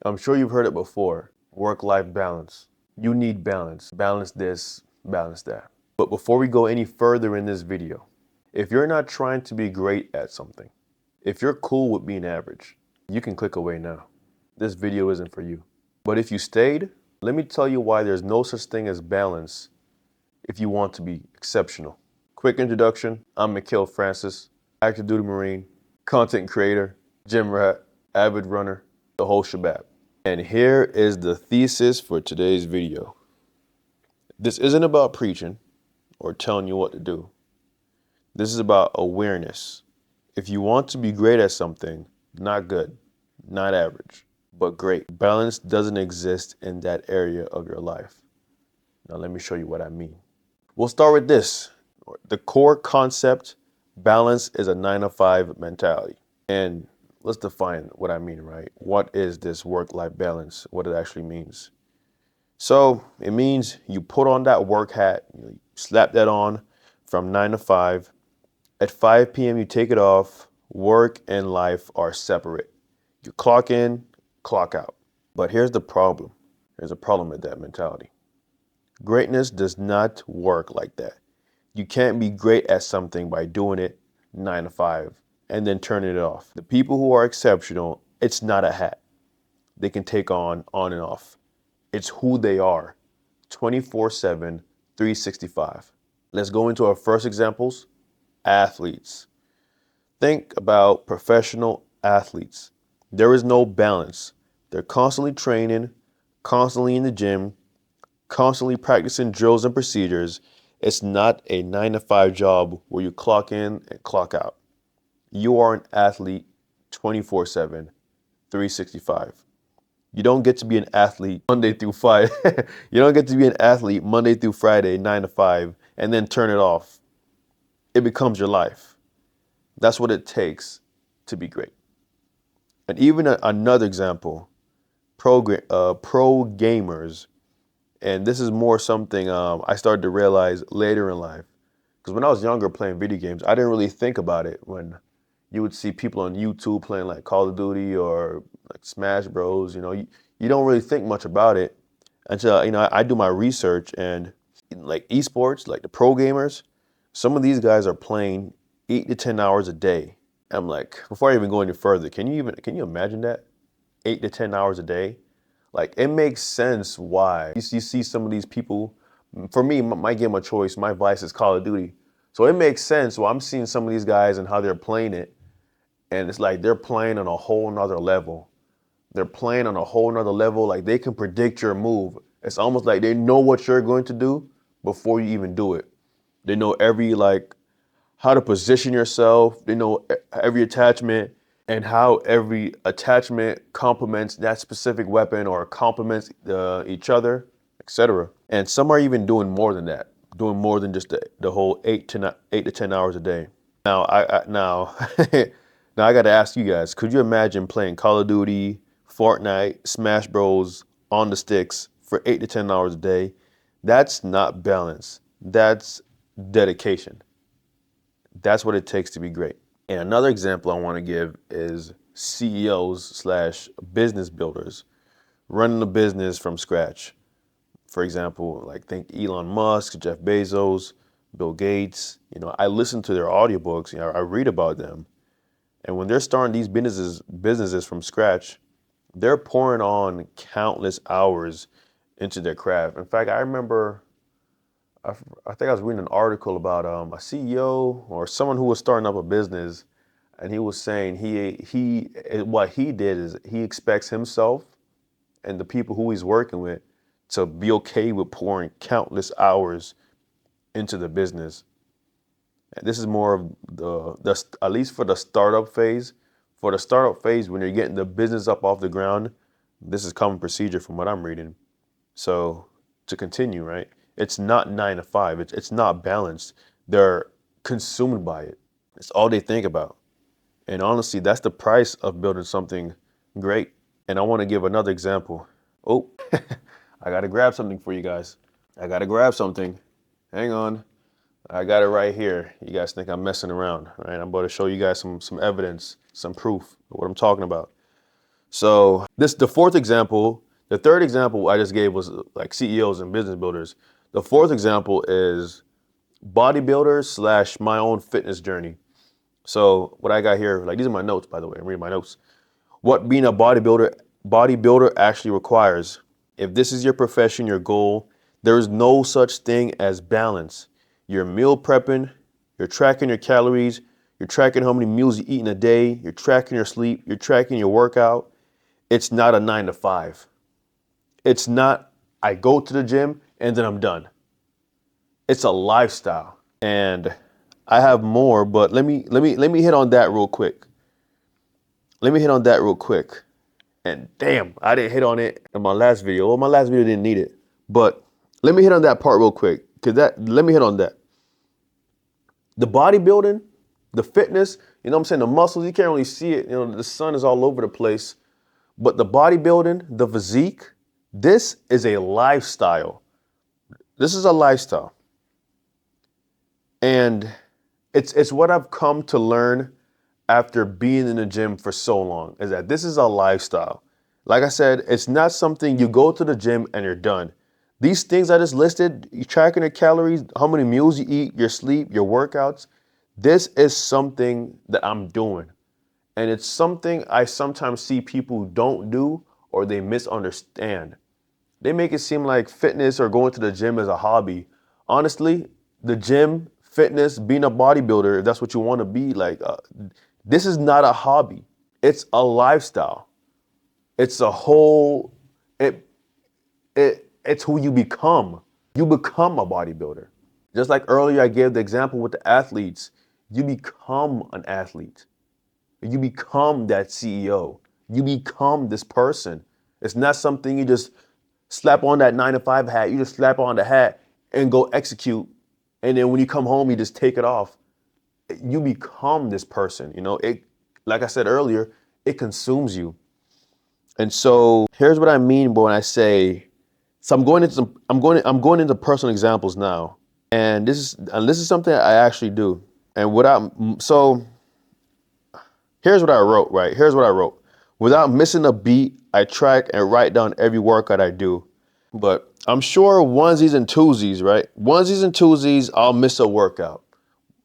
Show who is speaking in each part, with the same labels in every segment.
Speaker 1: I'm sure you've heard it before. Work-life balance. You need balance. Balance this, balance that. But before we go any further in this video, if you're not trying to be great at something, if you're cool with being average, you can click away now. This video isn't for you. But if you stayed, let me tell you why there's no such thing as balance if you want to be exceptional. Quick introduction, I'm Mikhail, active duty Marine, content creator, gym rat, avid runner, the whole shabab. And here is the thesis for today's video. This isn't about preaching or telling you what to do. This is about awareness. If you want to be great at something, not good, not average, but great, balance doesn't exist in that area of your life. Now let me show you what I mean. We'll start with this. The core concept, balance is a 9-to-5 mentality. And let's define what I mean, right? What is this work-life balance? What it actually means. So it means you put on that work hat, you slap that on from 9 to 5. At 5 p.m. you take it off. Work and life are separate. You clock in, clock out. But here's the problem. There's a problem with that mentality. Greatness does not work like that. You can't be great at something by doing it 9 to 5 and then turning it off. The people who are exceptional, it's not a hat they can take on and off. It's who they are, 24/7, 365. Let's go into our first examples, athletes. Think about professional athletes. There is no balance. They're constantly training, constantly in the gym, constantly practicing drills and procedures. It's not a 9 to 5 job where you clock in and clock out. You are an athlete 24/7, 365. You don't get to be an athlete Monday through Friday. You don't get to be an athlete Monday through Friday, 9 to 5, and then turn it off. It becomes your life. That's what it takes to be great. And even another example, pro gamers. And this is more something I started to realize later in life. Because when I was younger playing video games, I didn't really think about it when you would see people on YouTube playing like Call of Duty or like Smash Bros. You don't really think much about it until, I do my research and like esports, like the pro gamers, some of these guys are playing 8 to 10 hours a day. I'm like, before I even go any further, can you imagine that? 8 to 10 hours a day? Like, it makes sense why. You see some of these people, for me, my game of choice, my vice is Call of Duty. So it makes sense. Well, I'm seeing some of these guys and how they're playing it. And it's like they're playing on a whole nother level. They're playing on a whole nother level. Like they can predict your move. It's almost like they know what you're going to do before you even do it. They know how to position yourself. They know every attachment and how every attachment complements that specific weapon or complements each other, etc. And some are even doing more than that, doing more than just the whole 8 to 10 hours a day. Now, now I got to ask you guys, could you imagine playing Call of Duty, Fortnite, Smash Bros on the sticks for 8 to 10 hours a day? That's not balance. That's dedication. That's what it takes to be great. And another example I want to give is CEOs/business builders running a business from scratch. For example, like think Elon Musk, Jeff Bezos, Bill Gates. I listen to their audiobooks. I read about them. And when they're starting these businesses from scratch, they're pouring on countless hours into their craft. In fact, I remember, I think I was reading an article about a CEO or someone who was starting up a business, and he was saying what he did is he expects himself and the people who he's working with to be okay with pouring countless hours into the business. And this is more of the at least for the startup phase. For the startup phase, when you're getting the business up off the ground, this is common procedure from what I'm reading. So to continue, right? It's not 9 to 5. It's not balanced. They're consumed by it. It's all they think about. And honestly, that's the price of building something great. And I want to give another example. Oh, I got to grab something for you guys. I got to grab something. Hang on. I got it right here. You guys think I'm messing around, right? I'm about to show you guys some evidence, some proof of what I'm talking about. So the fourth example, the third example I just gave was like CEOs and business builders. The fourth example is bodybuilders slash my own fitness journey. So what I got here, like these are my notes, by the way. I'm reading my notes. What being a bodybuilder actually requires. If this is your profession, your goal, there is no such thing as balance. You're meal prepping, you're tracking your calories, you're tracking how many meals you eat in a day, you're tracking your sleep, you're tracking your workout. It's not a 9 to 5. It's not I go to the gym and then I'm done. It's a lifestyle. And I have more, but let me hit on that real quick. Let me hit on that real quick. And damn, I didn't hit on it in my last video. Well, my last video didn't need it. But let me hit on that part real quick. Let me hit on that. The bodybuilding, the fitness, you know what I'm saying? The muscles, you can't really see it. You know, the sun is all over the place. But the bodybuilding, the physique, this is a lifestyle. This is a lifestyle. And it's what I've come to learn after being in the gym for so long, is that this is a lifestyle. Like I said, it's not something you go to the gym and you're done. These things I just listed, you tracking your calories, how many meals you eat, your sleep, your workouts, this is something that I'm doing. And it's something I sometimes see people don't do or they misunderstand. They make it seem like fitness or going to the gym is a hobby. Honestly, the gym, fitness, being a bodybuilder, if that's what you want to be, this is not a hobby. It's a lifestyle. It's a whole, it's who you become. You become a bodybuilder. Just like earlier I gave the example with the athletes, you become an athlete. You become that CEO. You become this person. It's not something you just slap on that 9 to 5 hat. You just slap on the hat and go execute. And then when you come home, you just take it off. You become this person, you know, like I said earlier, it consumes you. And so here's what I mean when I say, so I'm going into personal examples now. And this is something I actually do. And here's what I wrote, right? Here's what I wrote. Without missing a beat, I track and write down every workout I do. But I'm sure onesies and twosies, right? Onesies and twosies, I'll miss a workout.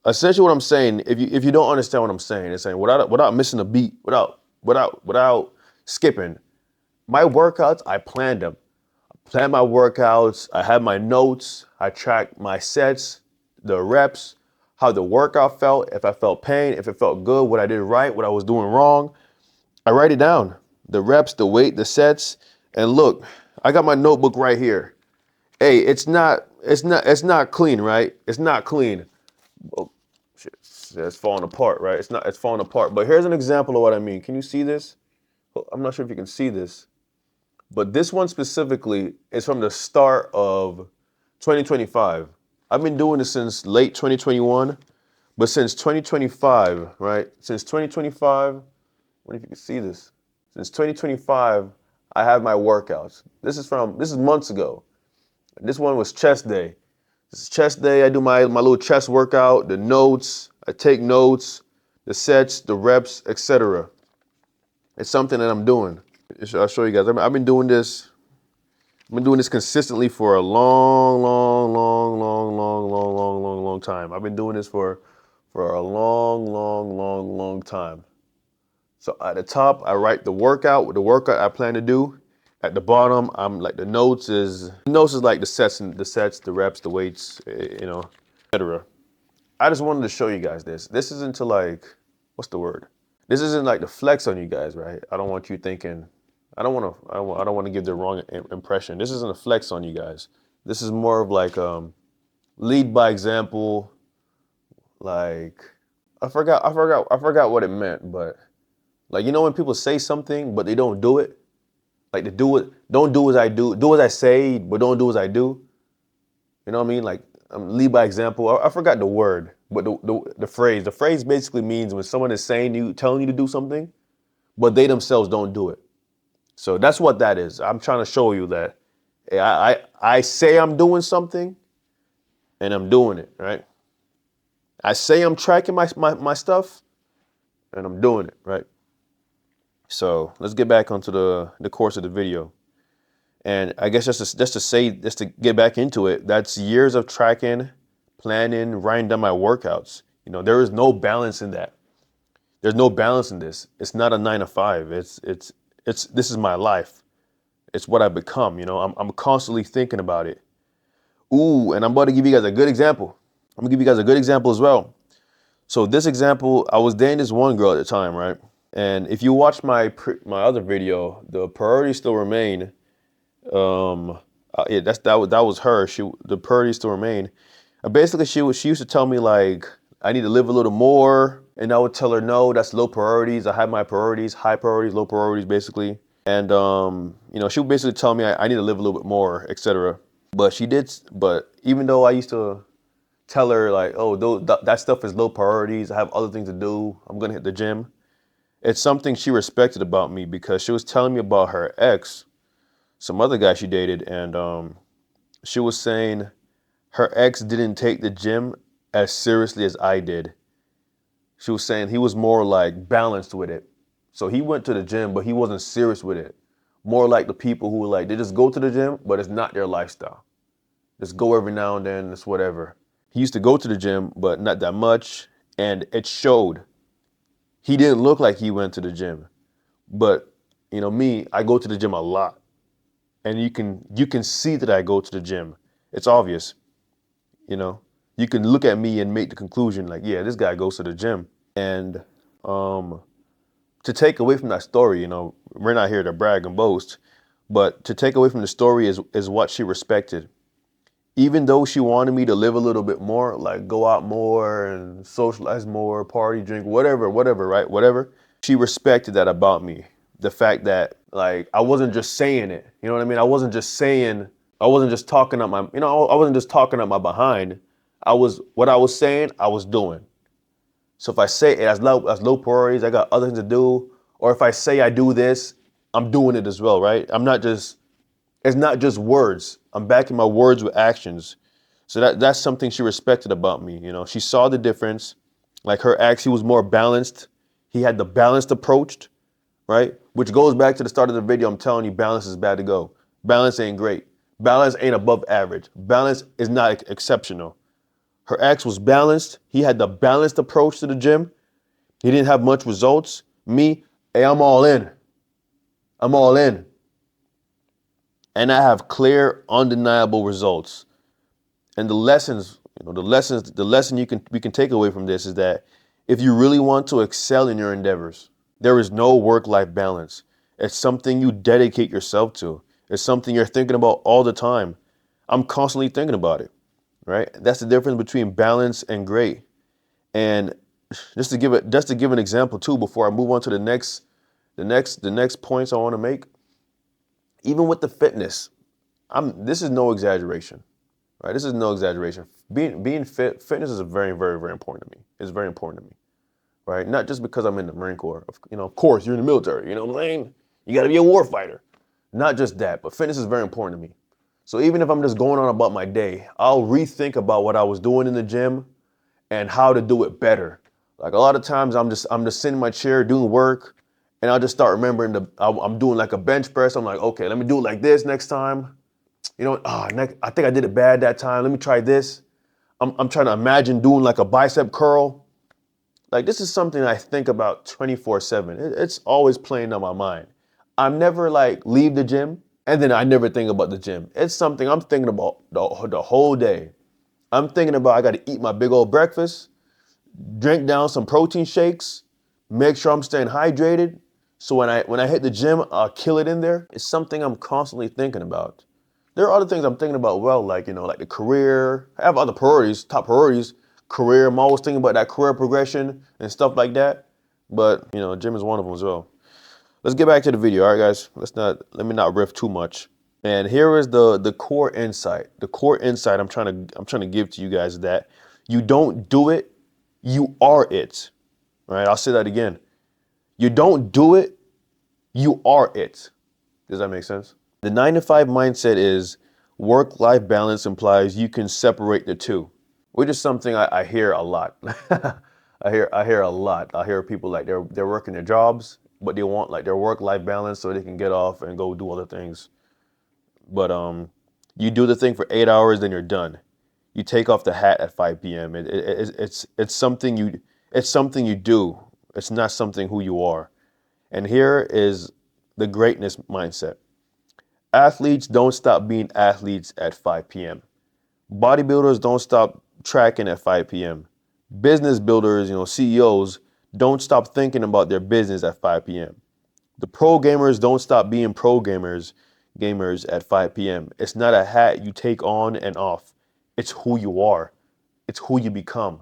Speaker 1: Essentially what I'm saying, if you don't understand what I'm saying, it's saying without missing a beat, without skipping, my workouts, I planned them. I planned my workouts, I had my notes, I tracked my sets, the reps, how the workout felt, if I felt pain, if it felt good, what I did right, what I was doing wrong. I write it down. The reps, the weight, the sets, and look, I got my notebook right here. Hey, it's not clean, right? It's not clean. Oh, shit, it's falling apart, right? It's falling apart. But here's an example of what I mean. Can you see this? I'm not sure if you can see this, but this one specifically is from the start of 2025. I've been doing this since late 2021, but since 2025, right? Since 2025, I wonder if you can see this. Since 2025, I have my workouts. This is months ago. This one was chest day. This is chest day. I do my little chest workout, the notes, I take notes, the sets, the reps, etc. It's something that I'm doing. I'll show you guys. I've been doing this. I've been doing this consistently for a long time. I've been doing this for a long time. So at the top, I write the workout I plan to do. At the bottom, I'm like the notes is like the sets, the reps, the weights, you know, etc. I just wanted to show you guys this. This isn't to like, what's the word? This isn't like to flex on you guys, right? I don't want you thinking, I don't want to give the wrong impression. This isn't a flex on you guys. This is more of like lead by example. Like I forgot what it meant, but like, you know, when people say something but they don't do it, like don't do as I do as I say, but don't do as I do. You know what I mean? Like lead by example. I forgot the word, but the phrase. The phrase basically means when someone is telling you to do something, but they themselves don't do it. So that's what that is. I'm trying to show you that I say I'm doing something, and I'm doing it, right? I say I'm tracking my stuff, and I'm doing it, right? So let's get back onto the course of the video. And I guess just to get back into it, that's years of tracking, planning, writing down my workouts. You know, there is no balance in that. There's no balance in this. It's not a 9 to 5. This is my life. It's what I've become. You know, I'm constantly thinking about it. Ooh, and I'm about to give you guys a good example. I'm gonna give you guys a good example as well. So this example, I was dating this one girl at the time, right? And if you watch my other video, the priorities still remain. Yeah, that was her. The priorities still remain. Basically, she used to tell me like I need to live a little more, and I would tell her no, that's low priorities. I have my priorities, high priorities, low priorities, basically. And you know, she would basically tell me I need to live a little bit more, etc. But even though I used to tell her like, oh, that stuff is low priorities, I have other things to do, I'm gonna hit the gym. It's something she respected about me because she was telling me about her ex, some other guy she dated, and she was saying her ex didn't take the gym as seriously as I did. She was saying he was more like balanced with it. So he went to the gym, but he wasn't serious with it. More like the people who like, they just go to the gym, but it's not their lifestyle. Just go every now and then, it's whatever. He used to go to the gym, but not that much, and it showed. He didn't look like he went to the gym. But, you know, me, I go to the gym a lot. And you can see that I go to the gym. It's obvious, you know. You can look at me and make the conclusion like, yeah, this guy goes to the gym. And to take away from that story, you know, we're not here to brag and boast, but to take away from the story is what she respected. Even though she wanted me to live a little bit more, like go out more and socialize more, party, drink, whatever, right? Whatever. She respected that about me. The fact that like I wasn't just saying it. You know what I mean? I wasn't just talking up my, you know, I wasn't just talking up my behind. What I was saying, I was doing. So if I say it as low priorities, I got other things to do. Or if I say I do this, I'm doing it as well, right? It's not just words. I'm backing my words with actions. So that's something she respected about me. You know, she saw the difference. Like her ex, he was more balanced. He had the balanced approach, right? Which goes back to the start of the video. I'm telling you, balance is bad to go. Balance ain't great. Balance ain't above average. Balance is not exceptional. Her ex was balanced. He had the balanced approach to the gym. He didn't have much results. Me, hey, I'm all in. I'm all in. And I have clear, undeniable results. And the lessons, you know, the lesson we can take away from this is that if you really want to excel in your endeavors, there is no work-life balance. It's something you dedicate yourself to. It's something you're thinking about all the time. I'm constantly thinking about it, right? That's the difference between balance and great. And just to give an example too, before I move on to the next points I want to make, even with the fitness, this is no exaggeration, right? This is no exaggeration. Being fit, fitness is very, very, very important to me. It's very important to me, right? Not just because I'm in the Marine Corps. You know, of course, you're in the military. You know what I'm saying? You got to be a war fighter. Not just that, but fitness is very important to me. So even if I'm just going on about my day, I'll rethink about what I was doing in the gym and how to do it better. Like a lot of times I'm just sitting in my chair doing work, and I'll just start remembering I'm doing like a bench press. I'm like, okay, let me do it like this next time. You know, I think I did it bad that time. Let me try this. I'm trying to imagine doing like a bicep curl. Like this is something I think about 24/7. It's always playing on my mind. I'm never like leave the gym and then I never think about the gym. It's something I'm thinking about the whole day. I'm thinking about I got to eat my big old breakfast, drink down some protein shakes, make sure I'm staying hydrated. So when I hit the gym, I'll kill it in there. It's something I'm constantly thinking about. There are other things I'm thinking about, well, like, you know, like the career. I have other priorities, top priorities, career. I'm always thinking about that career progression and stuff like that. But, you know, gym is one of them as well. Let's get back to the video, all right, guys? Let me not riff too much. And here is the core insight. The core insight I'm trying to give to you guys is that you don't do it, you are it. All right, I'll say that again. You don't do it, you are it. Does that make sense? The 9 to 5 mindset is work-life balance implies you can separate the two, which is something I hear a lot. I hear a lot. I hear people like they're working their jobs, but they want like their work-life balance so they can get off and go do other things. But you do the thing for 8 hours, then you're done. You take off the hat at 5 p.m. It's something you do. It's not something who you are. And here is the greatness mindset. Athletes don't stop being athletes at 5 p.m. Bodybuilders don't stop tracking at 5 p.m. Business builders, CEOs, don't stop thinking about their business at 5 p.m. The pro gamers don't stop being gamers at 5 p.m. It's not a hat you take on and off. It's who you are. It's who you become.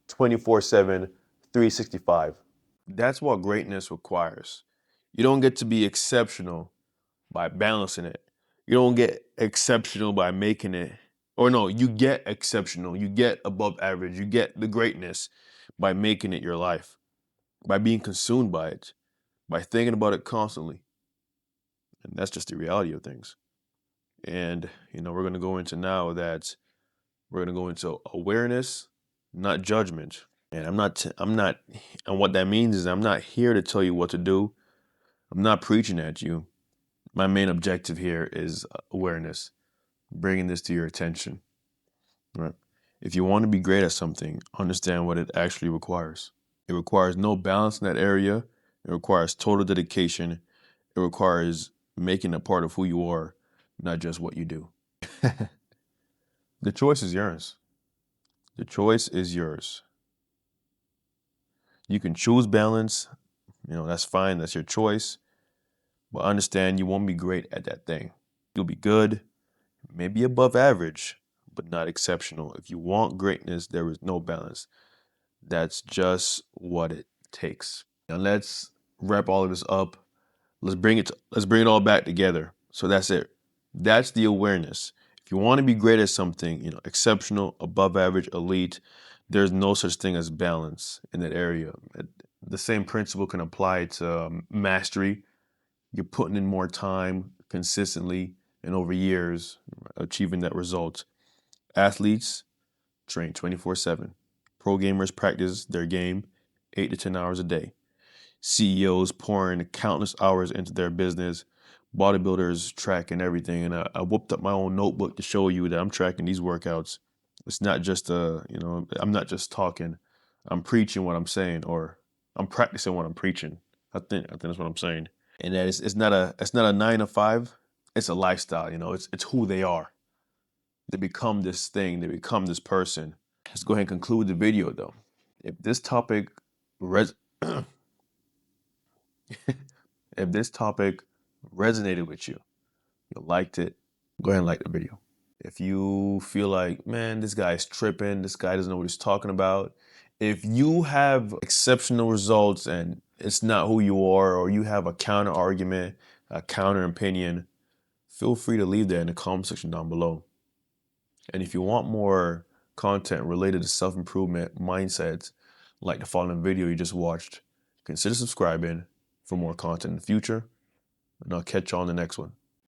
Speaker 1: 24/7, 365. That's what greatness requires. You don't get to be exceptional by balancing it. You don't get exceptional by making it. Or no, you get exceptional. You get above average. You get the greatness by making it your life, by being consumed by it, by thinking about it constantly. And that's just the reality of things. And, we're going to go into now that we're going to go into awareness, not judgment. And and what that means is I'm not here to tell you what to do. I'm not preaching at you. My main objective here is awareness, bringing this to your attention. Right? If you want to be great at something, understand what it actually requires. It requires no balance in that area. It requires total dedication. It requires making it part of who you are, not just what you do. The choice is yours. The choice is yours. You can choose balance. That's fine. That's your choice. But understand you won't be great at that thing. You'll be good, maybe above average, but not exceptional. If you want greatness, there is no balance. That's just what it takes. Now let's wrap all of this up. Let's bring it all back together. So that's it. That's the awareness. If you want to be great at something, exceptional, above average, elite, there's no such thing as balance in that area. The same principle can apply to mastery. You're putting in more time consistently and over years, achieving that result. Athletes train 24/7. Pro gamers practice their game 8 to 10 hours a day. CEOs pouring countless hours into their business. Bodybuilders tracking everything. And I whooped up my own notebook to show you that I'm tracking these workouts. It's not just I'm not just talking. I'm preaching what I'm saying, or I'm practicing what I'm preaching. I think that's what I'm saying. And that it's not a 9 to 5. It's a lifestyle. It's who they are. They become this thing. They become this person. Let's go ahead and conclude the video though. If this topic res if this topic resonated with you, you liked it, go ahead and like the video. If you feel like, man, this guy's tripping, this guy doesn't know what he's talking about, if you have exceptional results and it's not who you are, or you have a counter argument, a counter opinion, feel free to leave that in the comment section down below. And if you want more content related to self-improvement mindsets, like the following video you just watched, consider subscribing for more content in the future, and I'll catch you on the next one.